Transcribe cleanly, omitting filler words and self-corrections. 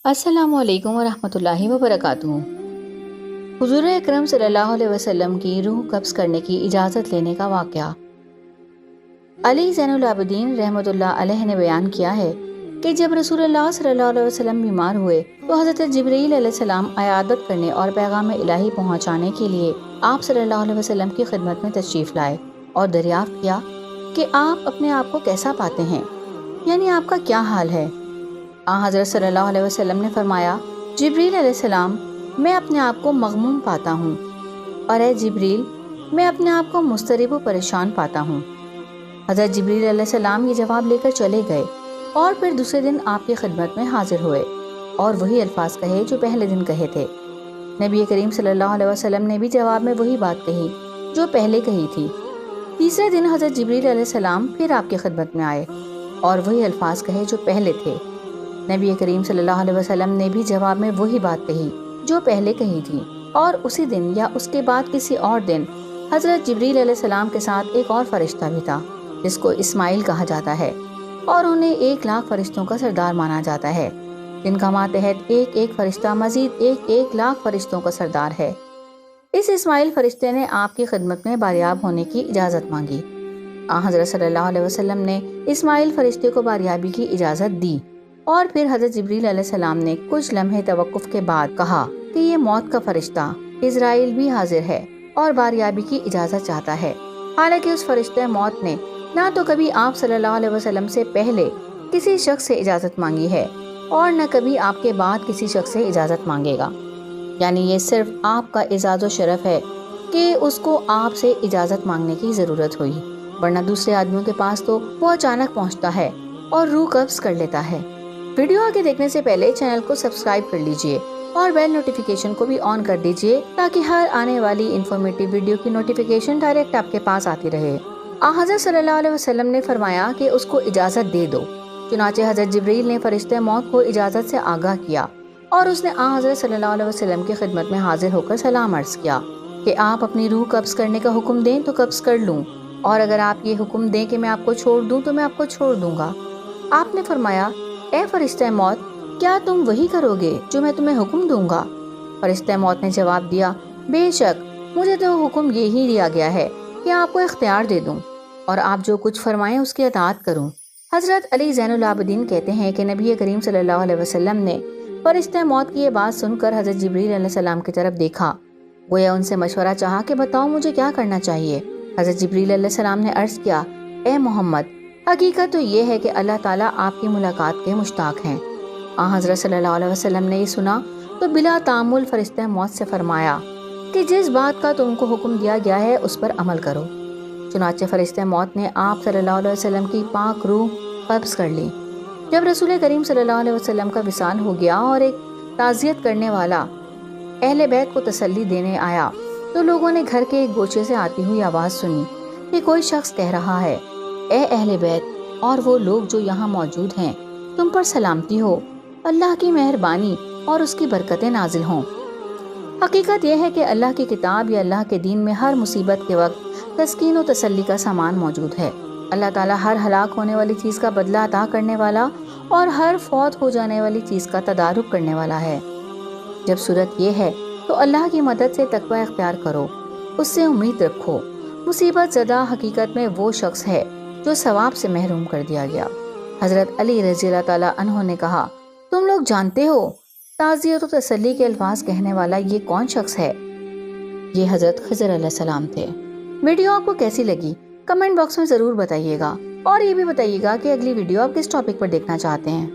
السلام علیکم ورحمۃ اللہ وبرکاتہ۔ حضور اکرم صلی اللہ علیہ وسلم کی روح قبض کرنے کی اجازت لینے کا واقعہ۔ علی زین العابدین رحمۃ اللہ علیہ نے بیان کیا ہے کہ جب رسول اللہ صلی اللہ علیہ وسلم بیمار ہوئے تو حضرت جبرائیل علیہ السلام عیادت کرنے اور پیغام الہی پہنچانے کے لیے آپ صلی اللہ علیہ وسلم کی خدمت میں تشریف لائے اور دریافت کیا کہ آپ اپنے آپ کو کیسا پاتے ہیں، یعنی آپ کا کیا حال ہے۔ حضرت صلی اللہ علیہ وسلم نے فرمایا، جبریل علیہ السلام، میں اپنے آپ کو مغموم پاتا ہوں، اور اے جبریل، میں اپنے آپ کو مضطرب و پریشان پاتا ہوں۔ حضرت جبریل علیہ السلام یہ جواب لے کر چلے گئے اور پھر دوسرے دن آپ کی خدمت میں حاضر ہوئے اور وہی الفاظ کہے جو پہلے دن کہے تھے۔ نبی کریم صلی اللہ علیہ وسلم نے بھی جواب میں وہی بات کہی جو پہلے کہی تھی۔ تیسرے دن حضرت جبریل علیہ السلام پھر آپ کی خدمت میں آئے اور وہی الفاظ کہے جو پہلے تھے۔ نبی کریم صلی اللہ علیہ وسلم نے بھی جواب میں وہی بات کہی جو پہلے کہی تھی، اور اسی دن یا اس کے بعد کسی اور دن حضرت جبریل علیہ السلام کے ساتھ ایک اور فرشتہ بھی تھا جس کو اسماعیل کہا جاتا ہے، اور انہیں 1,00,000 فرشتوں کا سردار مانا جاتا ہے، جن کا ماتحت ایک فرشتہ مزید 1,00,000 فرشتوں کا سردار ہے۔ اس اسماعیل فرشتے نے آپ کی خدمت میں باریاب ہونے کی اجازت مانگی۔ حضرت صلی اللہ علیہ وسلم نے اسماعیل فرشتے کو باریابی کی اجازت دی، اور پھر حضرت جبریل علیہ السلام نے کچھ لمحے توقف کے بعد کہا کہ یہ موت کا فرشتہ اسرائیل بھی حاضر ہے اور باریابی کی اجازت چاہتا ہے۔ حالانکہ اس فرشتہ موت نے نہ تو کبھی آپ صلی اللہ علیہ وسلم سے پہلے کسی شخص سے اجازت مانگی ہے اور نہ کبھی آپ کے بعد کسی شخص سے اجازت مانگے گا، یعنی یہ صرف آپ کا اعزاز و شرف ہے کہ اس کو آپ سے اجازت مانگنے کی ضرورت ہوئی، ورنہ دوسرے آدمیوں کے پاس تو وہ اچانک پہنچتا ہے اور روح قبض کر لیتا ہے۔ ویڈیو آگے دیکھنے سے پہلے چینل کو سبسکرائب کر لیجئے اور بیل نوٹیفیکیشن کو بھی آن کر دیجئے تاکہ ہر آنے والی انفارمیٹیو ویڈیو کی نوٹیفیکیشن ڈائریکٹ آپ کے پاس آتی رہے۔ حضرت صلی اللہ علیہ وسلم نے فرمایا کہ اس کو اجازت دے دو۔ چنانچہ حضرت جبریل نے فرشتہ موت کو اجازت سے آگاہ کیا اور اس نے حضرت صلی اللہ علیہ وسلم کی خدمت میں حاضر ہو کر سلام عرض کیا کہ آپ اپنی روح قبض کرنے کا حکم دیں تو قبض کر لوں، اور اگر آپ یہ حکم دیں کہ میں آپ کو چھوڑ دوں تو میں آپ کو چھوڑ دوں گا۔ آپ نے فرمایا، اے فرشتہ موت، کیا تم وہی کرو گے جو میں تمہیں حکم دوں گا؟ فرشتہ موت نے جواب دیا، بے شک مجھے تو حکم یہی دیا گیا ہے کہ آپ کو اختیار دے دوں اور آپ جو کچھ فرمائیں اس کی اطاعت کروں۔ حضرت علی زین العابدین کہتے ہیں کہ نبی کریم صلی اللہ علیہ وسلم نے فرشتہ موت کی یہ بات سن کر حضرت جبریل علیہ السلام کی طرف دیکھا، گویا ان سے مشورہ چاہا کہ بتاؤ مجھے کیا کرنا چاہیے۔ حضرت جبریل علیہ السلام نے عرض کیا، اے محمد، حقیقت تو یہ ہے کہ اللہ تعالیٰ آپ کی ملاقات کے مشتاق ہیں۔ حضرت صلی اللہ علیہ وسلم نے یہ سنا تو بلا تعامل فرشتہ موت سے فرمایا کہ جس بات کا تم کو حکم دیا گیا ہے اس پر عمل کرو۔ چنانچہ فرشتہ موت نے آپ صلی اللہ علیہ وسلم کی پاک روح قبض کر لی۔ جب رسول کریم صلی اللہ علیہ وسلم کا وصال ہو گیا اور ایک تعزیت کرنے والا اہل بیت کو تسلی دینے آیا تو لوگوں نے گھر کے ایک گوشے سے آتی ہوئی آواز سنی کہ کوئی شخص کہہ رہا ہے، اے اہل بیت اور وہ لوگ جو یہاں موجود ہیں، تم پر سلامتی ہو، اللہ کی مہربانی اور اس کی برکتیں نازل ہوں۔ حقیقت یہ ہے کہ اللہ کی کتاب یا اللہ کے دین میں ہر مصیبت کے وقت تسکین و تسلی کا سامان موجود ہے۔ اللہ تعالیٰ ہر ہلاک ہونے والی چیز کا بدلہ عطا کرنے والا اور ہر فوت ہو جانے والی چیز کا تدارک کرنے والا ہے۔ جب صورت یہ ہے تو اللہ کی مدد سے تقوی اختیار کرو، اس سے امید رکھو۔ مصیبت زدہ حقیقت میں وہ شخص ہے جو ثواب سے محروم کر دیا گیا۔ حضرت علی رضی اللہ تعالیٰ عنہ نے کہا، تم لوگ جانتے ہو تعزیت و تسلی کے الفاظ کہنے والا یہ کون شخص ہے؟ یہ حضرت خضر علیہ السلام تھے۔ ویڈیو آپ کو کیسی لگی کمنٹ باکس میں ضرور بتائیے گا، اور یہ بھی بتائیے گا کہ اگلی ویڈیو آپ کس ٹاپک پر دیکھنا چاہتے ہیں۔